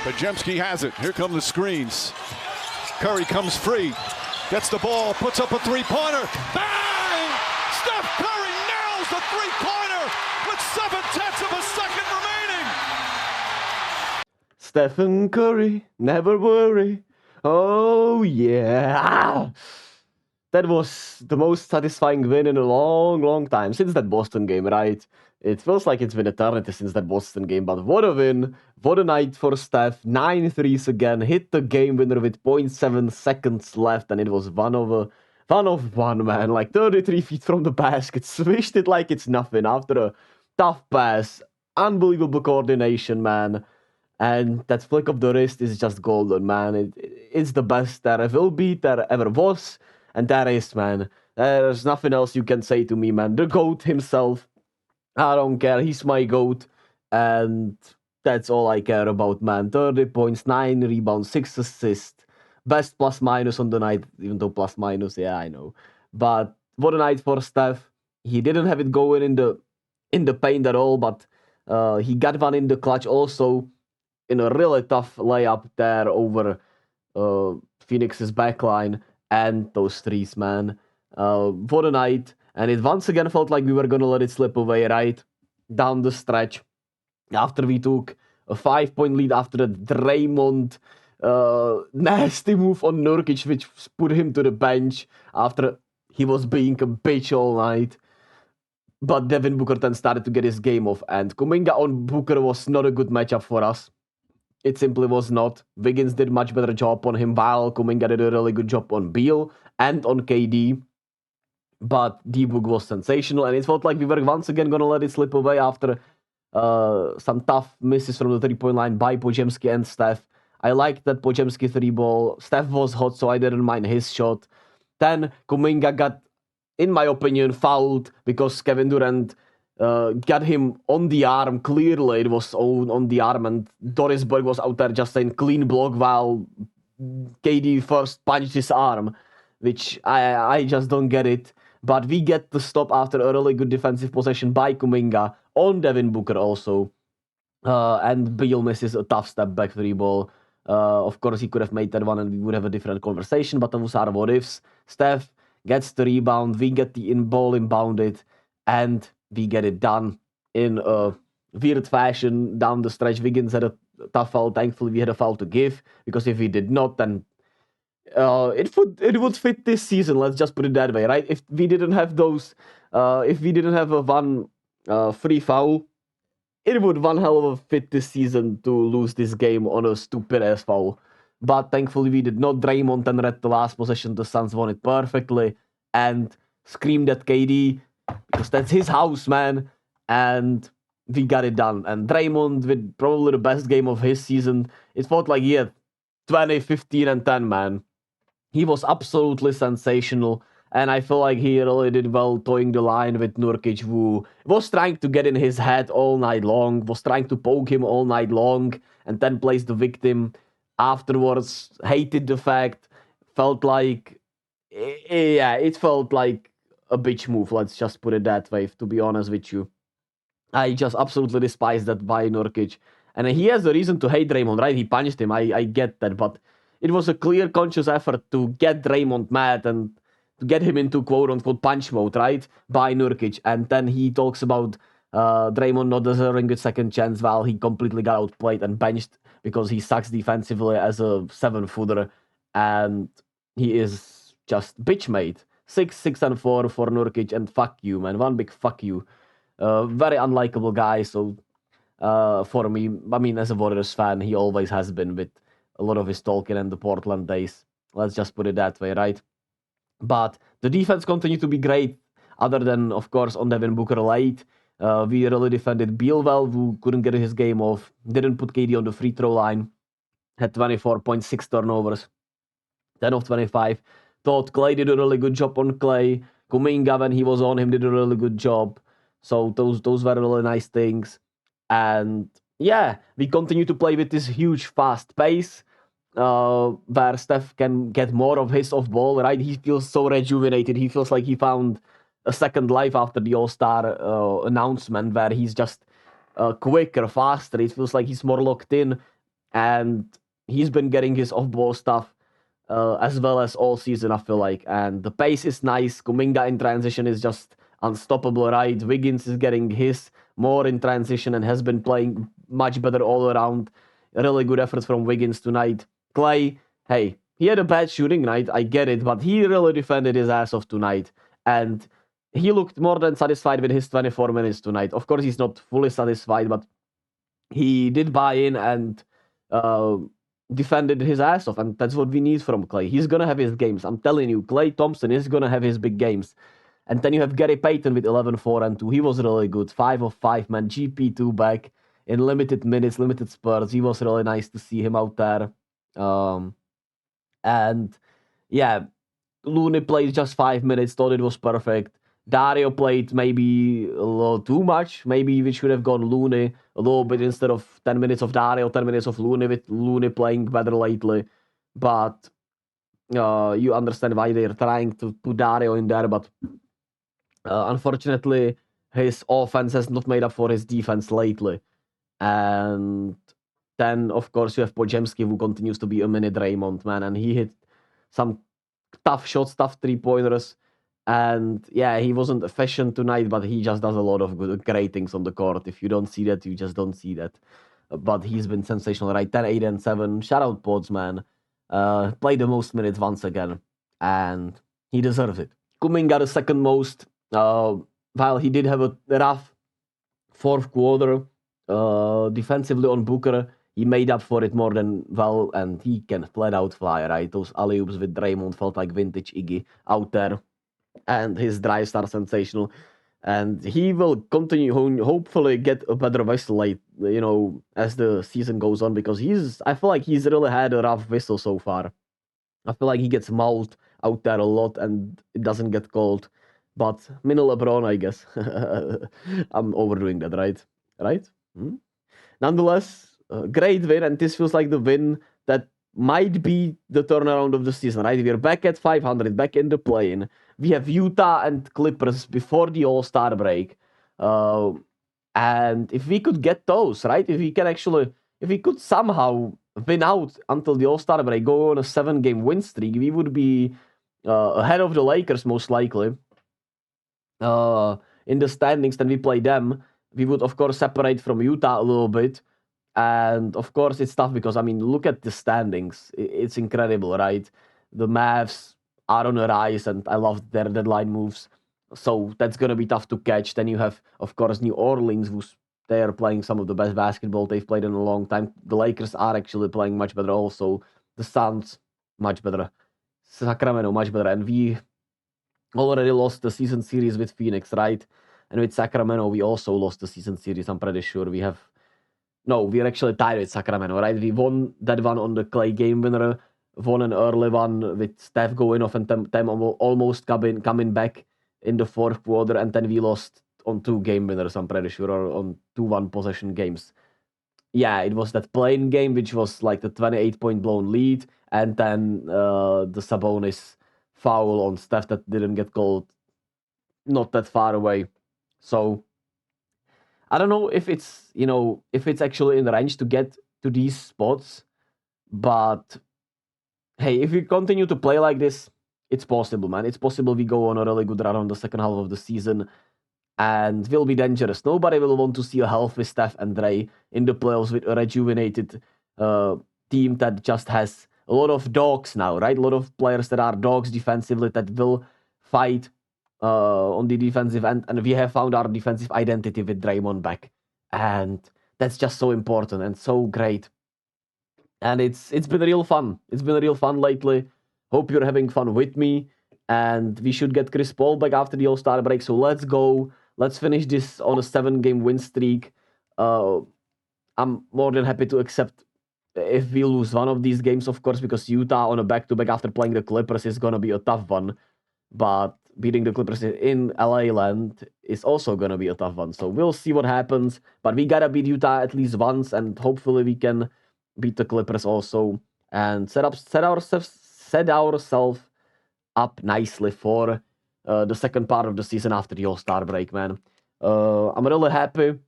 Pajemski has it. Here come the screens. Curry comes free. Gets the ball, puts up a three-pointer. Bang! Steph Curry nails the three-pointer with 7/10 of a second remaining. Stephen Curry, never worry. Oh yeah. That was the most satisfying win in a long, long time. Since that Boston game, right? It feels like it's been eternity since that Boston game, but what a win. What a night for Steph. 9 threes again. Hit the game winner with 0.7 seconds left, and it was one of one, man. Like 33 feet from the basket. Swished it like it's nothing after a tough pass. Unbelievable coordination, man. And that flick of the wrist is just golden, man. It's the best there will be, there ever was. And that is, man. There's nothing else you can say to me, man. The GOAT himself. I don't care. He's my GOAT. And that's all I care about, man. 30 points, 9 rebounds, 6 assists. Best plus minus on the night. Even though plus minus, yeah, I know. But what a night for Steph. He didn't have it going in the paint at all, but he got one in the clutch also in a really tough layup there over Phoenix's backline. And those threes, man. What a night. And it once again felt like we were going to let it slip away, right? Down the stretch. After we took a 5-point lead after a Draymond nasty move on Nurkic, which put him to the bench after he was being a bitch all night. But Devin Booker then started to get his game off. And Kuminga on Booker was not a good matchup for us. It simply was not. Wiggins did much better job on him, while Kuminga did a really good job on Beal and on KD. But D-Book was sensational, and it felt like we were once again going to let it slip away after some tough misses from the three-point line by Pojemski and Steph. I liked that Pojemski three ball. Steph was hot, so I didn't mind his shot. Then Kuminga got, in my opinion, fouled because Kevin Durant got him on the arm. Clearly, it was on the arm, and Doris Burke was out there just saying clean block while KD first punched his arm, which I just don't get it. But we get the stop after a really good defensive possession by Kuminga on Devin Booker also. And Beal misses a tough step back three ball. Of course, he could have made that one and we would have a different conversation, but those are what ifs. Steph gets the rebound, we get the ball inbounded, and we get it done in a weird fashion down the stretch. Wiggins had a tough foul. Thankfully, we had a foul to give, because if we did not, then it would fit this season. Let's just put it that way, right? If we didn't have those, if we didn't have a one free foul, it would one hell of a fit this season to lose this game on a stupid ass foul. But thankfully we did not. Draymond then read the last possession. The Suns won it perfectly and screamed at KD because that's his house, man. And we got it done. And Draymond with probably the best game of his season. It felt like he had 20, 15, and 10, man. He was absolutely sensational, and I feel like he really did well toeing the line with Nurkic, who was trying to get in his head all night long, was trying to poke him all night long, and then plays the victim afterwards, hated the fact, felt like, yeah, it felt like a bitch move, let's just put it that way, to be honest with you. I just absolutely despise that by Nurkic. And he has a reason to hate Draymond, right? He punched him, I get that, but it was a clear, conscious effort to get Draymond mad and to get him into quote-unquote punch mode, right? By Nurkic. And then he talks about Draymond not deserving a second chance while he completely got outplayed and benched because he sucks defensively as a 7-footer. And he is just bitch made. 6, and 4 for Nurkic, and fuck you, man. One big fuck you. Very unlikable guy, so for me, I mean, as a Warriors fan, he always has been with a lot of his talking and the Portland days. Let's just put it that way, right? But the defense continued to be great, other than, of course, on Devin Booker late. We really defended Beal well, who couldn't get his game off. Didn't put KD on the free throw line. Had 24.6 turnovers. 10 of 25. Thought Klay did a really good job on Klay. Kuminga, when he was on him, did a really good job. So those were really nice things. And yeah, we continue to play with this huge fast pace where Steph can get more of his off ball, right? He feels so rejuvenated. He feels like he found a second life after the All-Star announcement, where he's just quicker, faster. It feels like he's more locked in. and he's been getting his off-ball stuff as well as all season, I feel like. And the pace is nice. Kuminga in transition is just unstoppable, right? Wiggins is getting his more in transition and has been playing much better all around. A really good effort from Wiggins tonight. Klay, hey, he had a bad shooting night, I get it, but he really defended his ass off tonight. And he looked more than satisfied with his 24 minutes tonight. Of course, he's not fully satisfied, but he did buy in and uh, defended his ass off, and that's what we need from Klay. He's gonna have his games. I'm telling you, Klay Thompson is gonna have his big games. And then you have Gary Payton with 11, 4, and 2. He was really good. 5 of 5, man. GP2 back in limited minutes, limited spurts. He was really nice to see him out there. And yeah, Looney played just 5 minutes, thought it was perfect. Dario played maybe a little too much. Maybe we should have gone Looney a little bit instead of 10 minutes of Dario, 10 minutes of Looney, with Looney playing better lately. But you understand why they're trying to put Dario in there. But unfortunately, his offense has not made up for his defense lately. And then, of course, you have Podziemski, who continues to be a mini Draymond, man. And he hit some tough shots, tough three-pointers. And yeah, he wasn't efficient tonight, but he just does a lot of good, great things on the court. If you don't see that, you just don't see that. But he's been sensational, right? 10, 8, and 7. Shout out Pods, man. Played the most minutes once again, and he deserves it. Kumin got the second most. While he did have a rough fourth quarter defensively on Booker, he made up for it more than well, and he can flat out fly, right? Those alley-oops with Draymond felt like vintage Iggy out there, and his drives are sensational. And he will continue, hopefully get a better whistle, like, as the season goes on, because I feel like he's really had a rough whistle so far. I feel like he gets mauled out there a lot and it doesn't get called. But mini LeBron, I guess. I'm overdoing that, right? Right? Nonetheless, great win, and this feels like the win that might be the turnaround of the season, right? We're back at 500, back in the play-in. We have Utah and Clippers before the All-Star break. And if we could get those, right? If we could somehow win out until the All-Star break, go on a 7-game win streak, we would be ahead of the Lakers, most likely. In the standings, then we play them. We would, of course, separate from Utah a little bit. And, of course, it's tough because, look at the standings. It's incredible, right? The Mavs are on a rise, and I love their deadline moves. So that's going to be tough to catch. Then you have, of course, New Orleans, they are playing some of the best basketball they've played in a long time. The Lakers are actually playing much better also. The Suns, much better. Sacramento, much better. And we already lost the season series with Phoenix, right? And with Sacramento, we also lost the season series. I'm pretty sure we're actually tied with Sacramento, right? We won that one on the Klay game winner, won an early one with Steph going off and them almost coming back in the fourth quarter, and then we lost on 2 game winners, I'm pretty sure, or on 2 one-possession games. Yeah, it was that play-in game, which was like the 28-point blown lead, and then the Sabonis foul on Steph that didn't get called not that far away. So I don't know if it's actually in range to get to these spots, but hey, if we continue to play like this, it's possible, man. It's possible we go on a really good run on the second half of the season and will be dangerous. Nobody will want to see a healthy Steph and Dre in the playoffs with a rejuvenated team that just has a lot of dogs now, right? A lot of players that are dogs defensively that will fight on the defensive end, and we have found our defensive identity with Draymond back, and that's just so important and so great. And it's been real fun. It's been real fun lately. Hope you're having fun with me, and we should get Chris Paul back after the All-Star break. So let's go. Let's finish this on a 7-game win streak. I'm more than happy to accept if we lose one of these games, of course, because Utah on a back-to-back after playing the Clippers is gonna be a tough one. But beating the Clippers in LA land is also going to be a tough one. So we'll see what happens. But we got to beat Utah at least once, and hopefully we can beat the Clippers also and set ourselves up nicely for the second part of the season after the All-Star break, man. I'm really happy.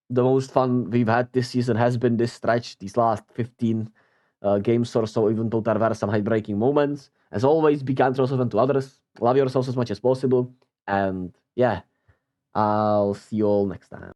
the most fun we've had this season has been this stretch, these last 15 games or so, even though there were some heartbreaking moments. As always, be kind to yourself and to others. Love yourselves as much as possible. And yeah, I'll see you all next time.